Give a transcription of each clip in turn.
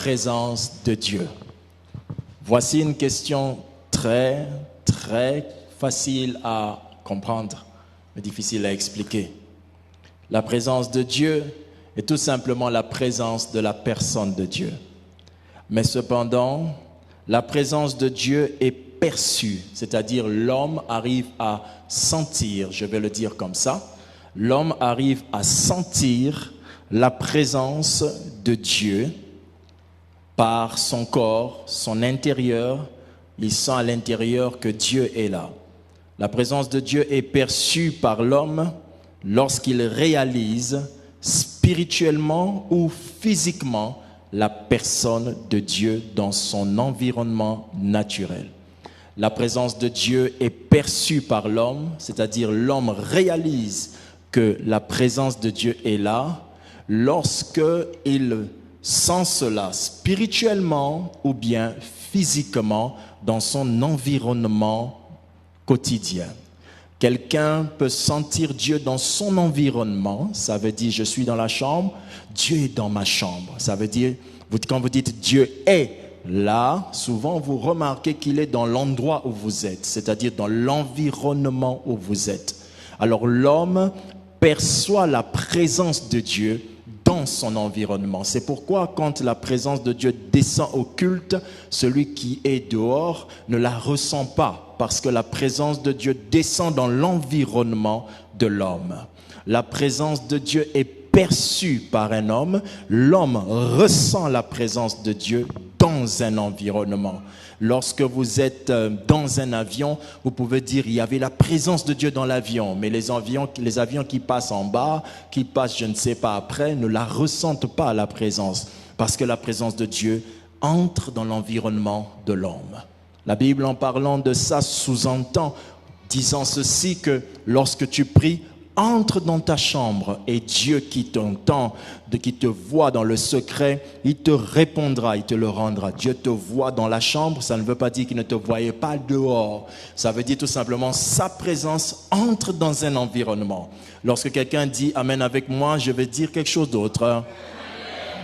présence de Dieu. Voici une question très facile à comprendre, mais difficile à expliquer. La présence de Dieu est tout simplement la présence de la personne de Dieu. Mais cependant, la présence de Dieu est perçue, c'est-à-dire l'homme arrive à sentir, je vais le dire comme ça, l'homme arrive à sentir la présence de Dieu par son corps, son intérieur. Il sent à l'intérieur que Dieu est là. La présence de Dieu est perçue par l'homme lorsqu'il réalise spirituellement ou physiquement la personne de Dieu dans son environnement naturel. La présence de Dieu est perçue par l'homme, c'est-à-dire l'homme réalise que la présence de Dieu est là lorsqu'il sent cela spirituellement ou bien physiquement dans son environnement quotidien. Quelqu'un peut sentir Dieu dans son environnement, ça veut dire je suis dans la chambre, Dieu est dans ma chambre. Ça veut dire, quand vous dites Dieu est là, souvent vous remarquez qu'il est dans l'endroit où vous êtes, c'est-à-dire dans l'environnement où vous êtes. Alors l'homme perçoit la présence de Dieu dans son environnement. C'est pourquoi quand la présence de Dieu descend au culte, celui qui est dehors ne la ressent pas parce que la présence de Dieu descend dans l'environnement de l'homme. La présence de Dieu est perçue par un homme, l'homme ressent la présence de Dieu dans un environnement. Lorsque vous êtes dans un avion, vous pouvez dire il y avait la présence de Dieu dans l'avion, mais les avions qui passent en bas, qui passent je ne sais pas après, ne la ressentent pas la présence, parce que la présence de Dieu entre dans l'environnement de l'homme. La Bible en parlant de ça sous-entend, disant ceci que lorsque tu pries, entre dans ta chambre et Dieu qui t'entend, qui te voit dans le secret, il te répondra, il te le rendra. Dieu te voit dans la chambre, ça ne veut pas dire qu'il ne te voyait pas dehors. Ça veut dire tout simplement sa présence entre dans un environnement. Lorsque quelqu'un dit « Amen avec moi », je vais dire quelque chose d'autre.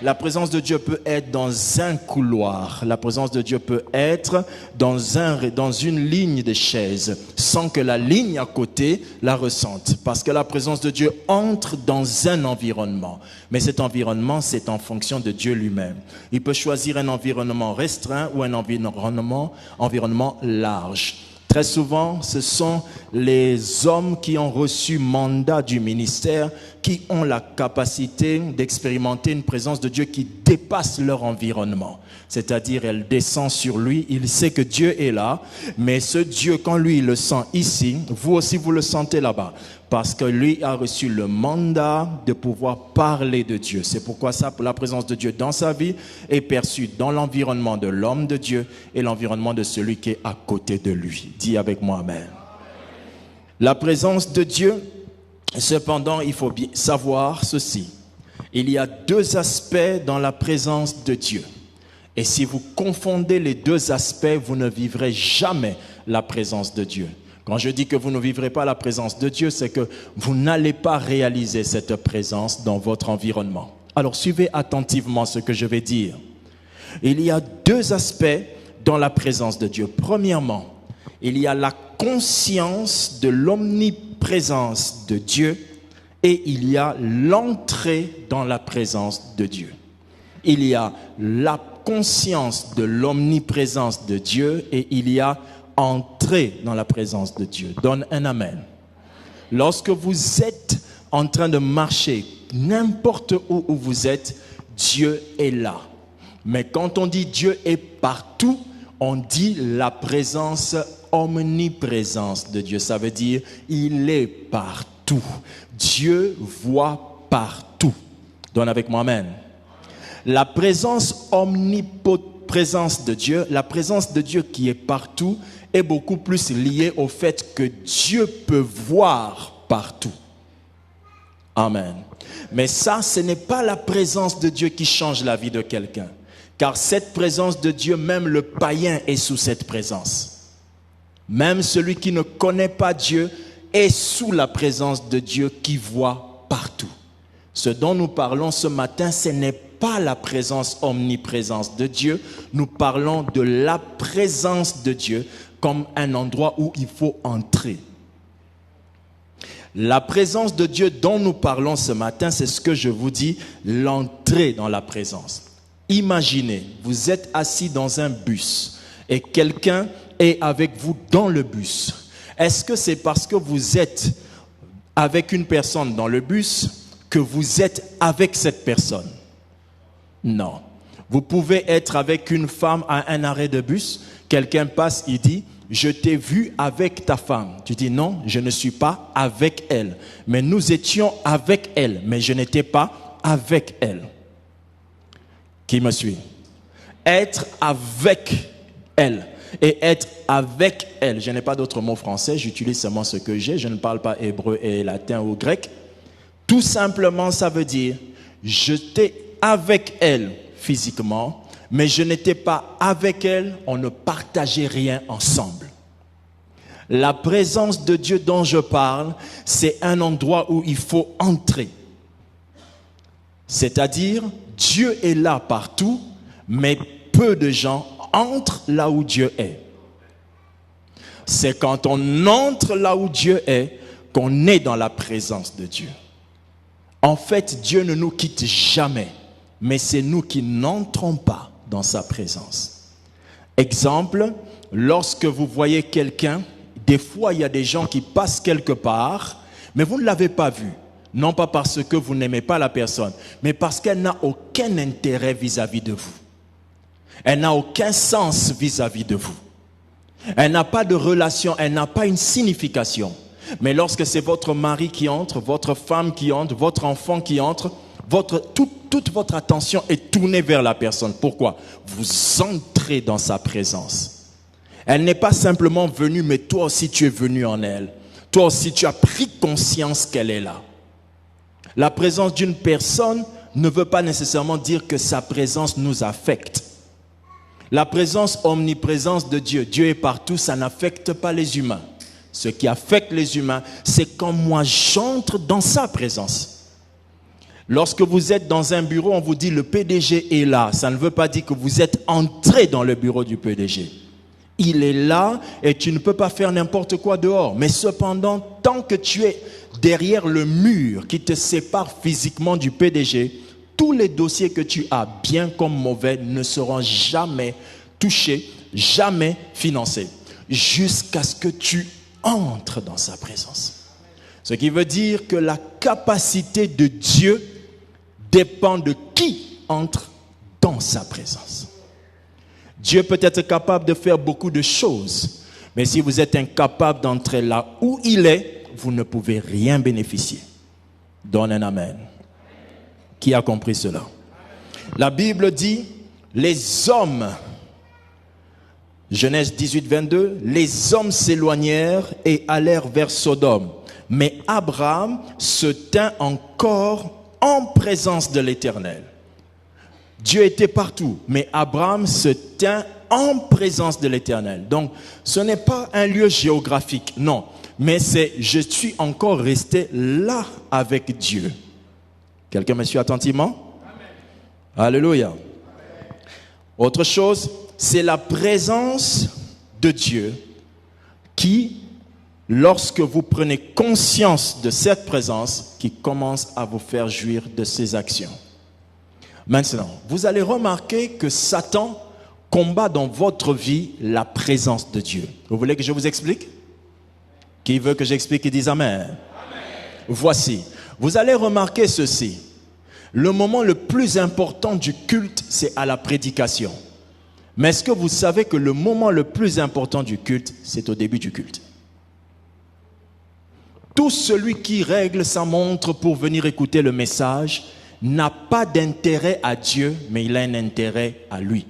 La présence de Dieu peut être dans un couloir. La présence de Dieu peut être dans une ligne de chaises, sans que la ligne à côté la ressente. Parce que la présence de Dieu entre dans un environnement. Mais cet environnement, c'est en fonction de Dieu lui-même. Il peut choisir un environnement restreint ou un environnement large. Très souvent, ce sont les hommes qui ont reçu mandat du ministère qui ont la capacité d'expérimenter une présence de Dieu qui dépasse leur environnement. C'est-à-dire, elle descend sur lui, il sait que Dieu est là, mais ce Dieu, quand lui, il le sent ici, vous aussi, vous le sentez là-bas. Parce que lui a reçu le mandat de pouvoir parler de Dieu. C'est pourquoi la présence de Dieu dans sa vie est perçue dans l'environnement de l'homme de Dieu et l'environnement de celui qui est à côté de lui. Dis avec moi, Amen. La présence de Dieu, cependant, il faut bien savoir ceci. Il y a deux aspects dans la présence de Dieu. Et si vous confondez les deux aspects, vous ne vivrez jamais la présence de Dieu. Quand je dis que vous ne vivrez pas la présence de Dieu, c'est que vous n'allez pas réaliser cette présence dans votre environnement. Alors suivez attentivement ce que je vais dire. Il y a deux aspects dans la présence de Dieu. Premièrement, il y a la conscience de l'omniprésence de Dieu et il y a l'entrée dans la présence de Dieu. Il y a la conscience de l'omniprésence de Dieu et il y a entrer dans la présence de Dieu. Donne un amen. Lorsque vous êtes en train de marcher, n'importe où vous êtes, Dieu est là. Mais quand on dit Dieu est partout, on dit la présence, omniprésence de Dieu. Ça veut dire il est partout. Dieu voit partout. Donne avec moi, amen. La présence omniprésence de Dieu, la présence de Dieu qui est partout, est beaucoup plus liée au fait que Dieu peut voir partout. Amen. Mais ça, ce n'est pas la présence de Dieu qui change la vie de quelqu'un. Car cette présence de Dieu, même le païen est sous cette présence. Même celui qui ne connaît pas Dieu est sous la présence de Dieu qui voit partout. Ce dont nous parlons ce matin, ce n'est pas la présence omniprésence de Dieu, nous parlons de la présence de Dieu comme un endroit où il faut entrer. La présence de Dieu dont nous parlons ce matin, c'est ce que je vous dis, l'entrée dans la présence. Imaginez, vous êtes assis dans un bus et quelqu'un est avec vous dans le bus. Est-ce que c'est parce que vous êtes avec une personne dans le bus que vous êtes avec cette personne? Non. Vous pouvez être avec une femme à un arrêt de bus, quelqu'un passe, il dit « Je t'ai vu avec ta femme ». Tu dis « Non, je ne suis pas avec elle. Mais nous étions avec elle, mais je n'étais pas avec elle. » Qui me suit? Être avec elle. Et être avec elle. Je n'ai pas d'autre mot français, j'utilise seulement ce que j'ai. Je ne parle pas hébreu et latin ou grec. Tout simplement, ça veut dire j'étais avec elle physiquement, mais je n'étais pas avec elle, on ne partageait rien ensemble. La présence de Dieu dont je parle, c'est un endroit où il faut entrer. C'est-à-dire, Dieu est là partout, mais peu de gens entrent là où Dieu est. C'est quand on entre là où Dieu est qu'on est dans la présence de Dieu. En fait, Dieu ne nous quitte jamais, mais c'est nous qui n'entrons pas dans sa présence. Exemple, lorsque vous voyez quelqu'un, des fois il y a des gens qui passent quelque part, mais vous ne l'avez pas vu. Non pas parce que vous n'aimez pas la personne, mais parce qu'elle n'a aucun intérêt vis-à-vis de vous. Elle n'a aucun sens vis-à-vis de vous. Elle n'a pas de relation, elle n'a pas une signification. Mais lorsque c'est votre mari qui entre, votre femme qui entre, votre enfant qui entre, toute votre attention est tournée vers la personne. Pourquoi? Vous entrez dans sa présence. Elle n'est pas simplement venue, mais toi aussi tu es venu en elle. Toi aussi tu as pris conscience qu'elle est là. La présence d'une personne ne veut pas nécessairement dire que sa présence nous affecte. La présence omniprésence de Dieu, Dieu est partout, ça n'affecte pas les humains. Ce qui affecte les humains, c'est quand moi j'entre dans sa présence. Lorsque vous êtes dans un bureau, on vous dit le PDG est là. Ça ne veut pas dire que vous êtes entré dans le bureau du PDG. Il est là et tu ne peux pas faire n'importe quoi dehors. Mais cependant, tant que tu es derrière le mur qui te sépare physiquement du PDG, tous les dossiers que tu as, bien comme mauvais, ne seront jamais touchés, jamais financés, jusqu'à ce que tu entres dans sa présence. Ce qui veut dire que la capacité de Dieu dépend de qui entre dans sa présence. Dieu peut être capable de faire beaucoup de choses, mais si vous êtes incapable d'entrer là où il est, vous ne pouvez rien bénéficier. Donne un amen. Qui a compris cela? La Bible dit, les hommes, Genèse 18, 22, les hommes s'éloignèrent et allèrent vers Sodome. Mais Abraham se tint encore en présence de l'Éternel. Dieu était partout, mais Abraham se tint en présence de l'Éternel. Donc, ce n'est pas un lieu géographique, non. Mais c'est, je suis encore resté là avec Dieu. Quelqu'un me suit attentivement? Amen. Alléluia. Amen. Autre chose, c'est la présence de Dieu qui, lorsque vous prenez conscience de cette présence, qui commence à vous faire jouir de ses actions. Maintenant, vous allez remarquer que Satan combat dans votre vie la présence de Dieu. Vous voulez que je vous explique? Qui veut que j'explique et dise Amen? Amen. Voici. Vous allez remarquer ceci. Le moment le plus important du culte, c'est à la prédication. Mais est-ce que vous savez que le moment le plus important du culte, c'est au début du culte? Tout celui qui règle sa montre pour venir écouter le message n'a pas d'intérêt à Dieu, mais il a un intérêt à lui.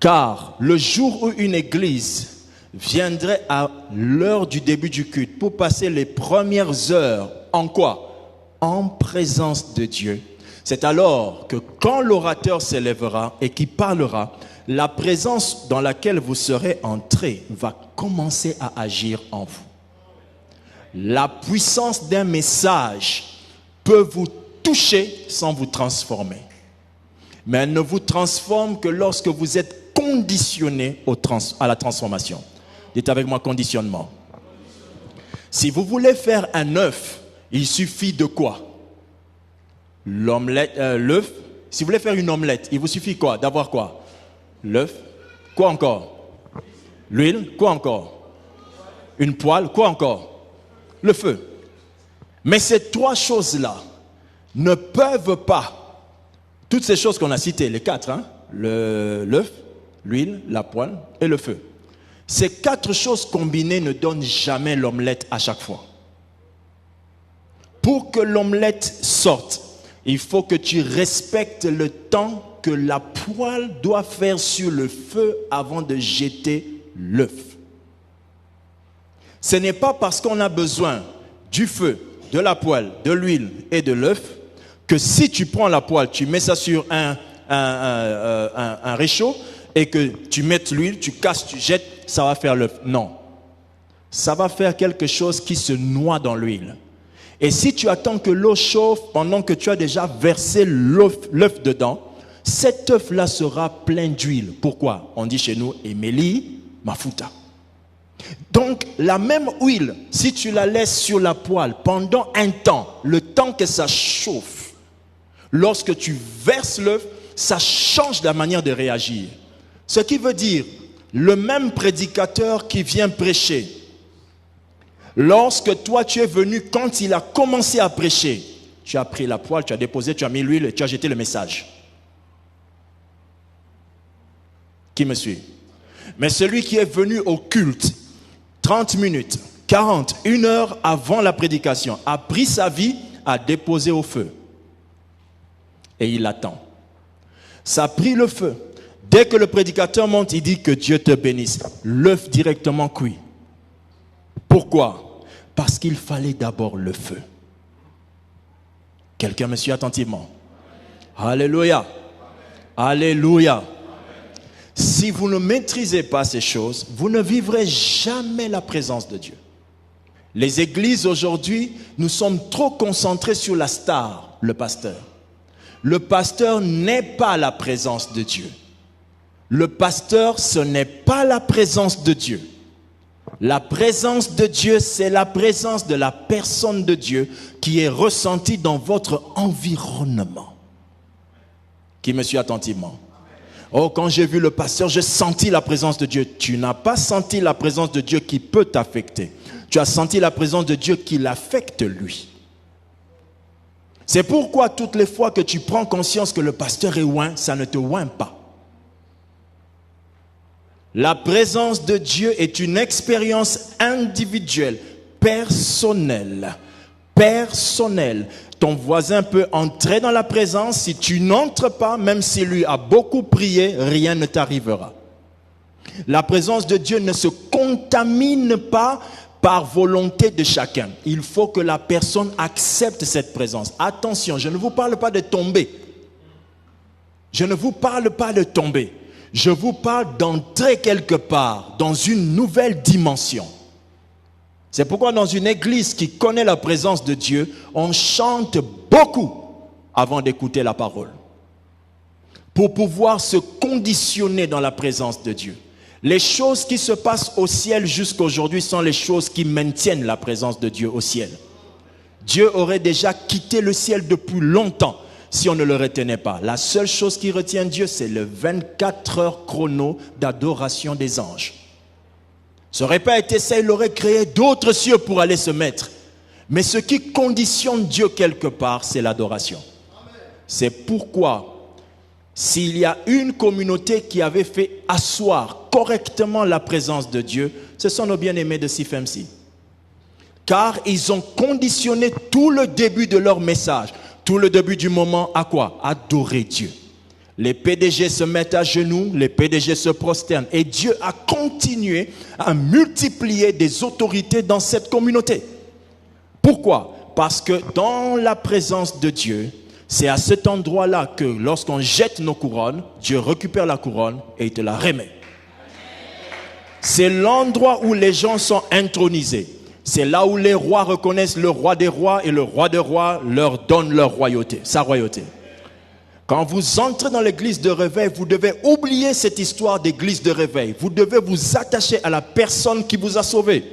Car le jour où une église viendrait à l'heure du début du culte pour passer les premières heures en quoi? En présence de Dieu. C'est alors que quand l'orateur s'élèvera et qui parlera, la présence dans laquelle vous serez entrés va commencer à agir en vous. La puissance d'un message peut vous toucher sans vous transformer. Mais elle ne vous transforme que lorsque vous êtes conditionné à la transformation. Dites avec moi, conditionnement. Si vous voulez faire un œuf, il suffit de quoi? L'œuf. Si vous voulez faire une omelette, il vous suffit quoi? D'avoir quoi? L'œuf. Quoi encore? L'huile. Quoi encore? Une poêle. Quoi encore? Le feu. Mais ces trois choses-là ne peuvent pas, toutes ces choses qu'on a citées, les quatre, l'œuf, l'huile, la poêle et le feu. Ces quatre choses combinées ne donnent jamais l'omelette à chaque fois. Pour que l'omelette sorte, il faut que tu respectes le temps que la poêle doit faire sur le feu avant de jeter l'œuf. Ce n'est pas parce qu'on a besoin du feu, de la poêle, de l'huile et de l'œuf que si tu prends la poêle, tu mets ça sur un réchaud et que tu mets l'huile, tu casses, tu jettes, ça va faire l'œuf. Non. Ça va faire quelque chose qui se noie dans l'huile. Et si tu attends que l'eau chauffe pendant que tu as déjà versé l'œuf dedans, cet œuf-là sera plein d'huile. Pourquoi? On dit chez nous, Emeli Mafuta. Donc, la même huile, si tu la laisses sur la poêle pendant un temps, le temps que ça chauffe, lorsque tu verses l'œuf, ça change la manière de réagir. Ce qui veut dire, le même prédicateur qui vient prêcher, lorsque toi tu es venu, quand il a commencé à prêcher, tu as pris la poêle, tu as déposé, tu as mis l'huile et tu as jeté le message. Qui me suit? Mais celui qui est venu au culte, 30 minutes, 40, 1 heure avant la prédication, a pris sa vie, a déposé au feu. Et il attend. Ça a pris le feu. Dès que le prédicateur monte, il dit que Dieu te bénisse. L'œuf directement cuit. Pourquoi? Parce qu'il fallait d'abord le feu. Quelqu'un me suit attentivement? Alléluia. Alléluia. Si vous ne maîtrisez pas ces choses, vous ne vivrez jamais la présence de Dieu. Les églises aujourd'hui, nous sommes trop concentrés sur la star, le pasteur. Le pasteur n'est pas la présence de Dieu. Le pasteur, ce n'est pas la présence de Dieu. La présence de Dieu, c'est la présence de la personne de Dieu qui est ressentie dans votre environnement. Qui me suit attentivement? Oh, quand j'ai vu le pasteur, j'ai senti la présence de Dieu. Tu n'as pas senti la présence de Dieu qui peut t'affecter. Tu as senti la présence de Dieu qui l'affecte lui. C'est pourquoi toutes les fois que tu prends conscience que le pasteur est oint, ça ne te oint pas. La présence de Dieu est une expérience individuelle, personnelle. Personnelle. Ton voisin peut entrer dans la présence. Si tu n'entres pas, même s'il lui a beaucoup prié, rien ne t'arrivera. La présence de Dieu ne se contamine pas par volonté de chacun. Il faut que la personne accepte cette présence. Attention, je ne vous parle pas de tomber. Je ne vous parle pas de tomber. Je vous parle d'entrer quelque part dans une nouvelle dimension. C'est pourquoi dans une église qui connaît la présence de Dieu, on chante beaucoup avant d'écouter la parole. Pour pouvoir se conditionner dans la présence de Dieu. Les choses qui se passent au ciel jusqu'à aujourd'hui sont les choses qui maintiennent la présence de Dieu au ciel. Dieu aurait déjà quitté le ciel depuis longtemps si on ne le retenait pas. La seule chose qui retient Dieu, c'est le 24 heures chrono d'adoration des anges. Ça n'aurait pas été ça, il aurait créé d'autres cieux pour aller se mettre. Mais ce qui conditionne Dieu quelque part, c'est l'adoration. C'est pourquoi, s'il y a une communauté qui avait fait asseoir correctement la présence de Dieu, ce sont nos bien-aimés de CFMC. Car ils ont conditionné tout le début de leur message, tout le début du moment à quoi? Adorer Dieu. Les PDG se mettent à genoux, les PDG se prosternent. Et Dieu a continué à multiplier des autorités dans cette communauté. Pourquoi? Parce que dans la présence de Dieu, c'est à cet endroit-là que lorsqu'on jette nos couronnes, Dieu récupère la couronne et il te la remet. C'est l'endroit où les gens sont intronisés. C'est là où les rois reconnaissent le roi des rois et le roi des rois leur donne leur royauté, sa royauté. Quand vous entrez dans l'église de réveil, vous devez oublier cette histoire d'église de réveil. Vous devez vous attacher à la personne qui vous a sauvé.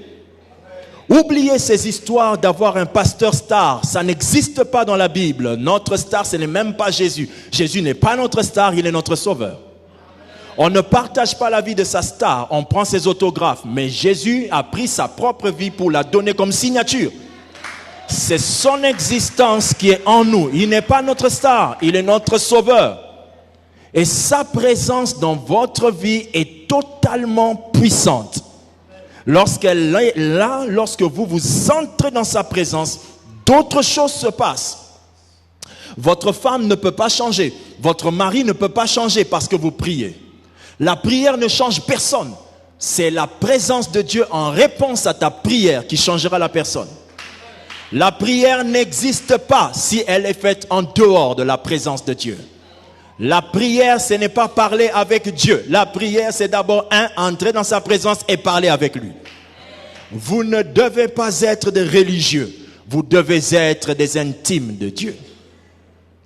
Oubliez ces histoires d'avoir un pasteur star. Ça n'existe pas dans la Bible. Notre star, ce n'est même pas Jésus. Jésus n'est pas notre star, il est notre sauveur. On ne partage pas la vie de sa star, on prend ses autographes. Mais Jésus a pris sa propre vie pour la donner comme signature. C'est son existence qui est en nous. Il n'est pas notre star, il est notre sauveur. Et sa présence dans votre vie est totalement puissante. Lorsqu'elle est là, lorsque vous entrez dans sa présence, d'autres choses se passent. Votre femme ne peut pas changer, votre mari ne peut pas changer parce que vous priez. La prière ne change personne. C'est la présence de Dieu en réponse à ta prière qui changera la personne. La prière n'existe pas si elle est faite en dehors de la présence de Dieu. La prière, ce n'est pas parler avec Dieu. La prière, c'est d'abord entrer dans sa présence et parler avec lui. Vous ne devez pas être des religieux. Vous devez être des intimes de Dieu.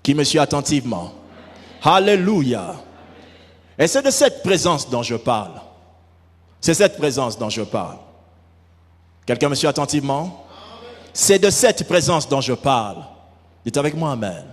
Qui me suit attentivement? Alléluia. Et c'est de cette présence dont je parle. C'est cette présence dont je parle. Quelqu'un me suit attentivement? C'est de cette présence dont je parle. Dites avec moi, amen.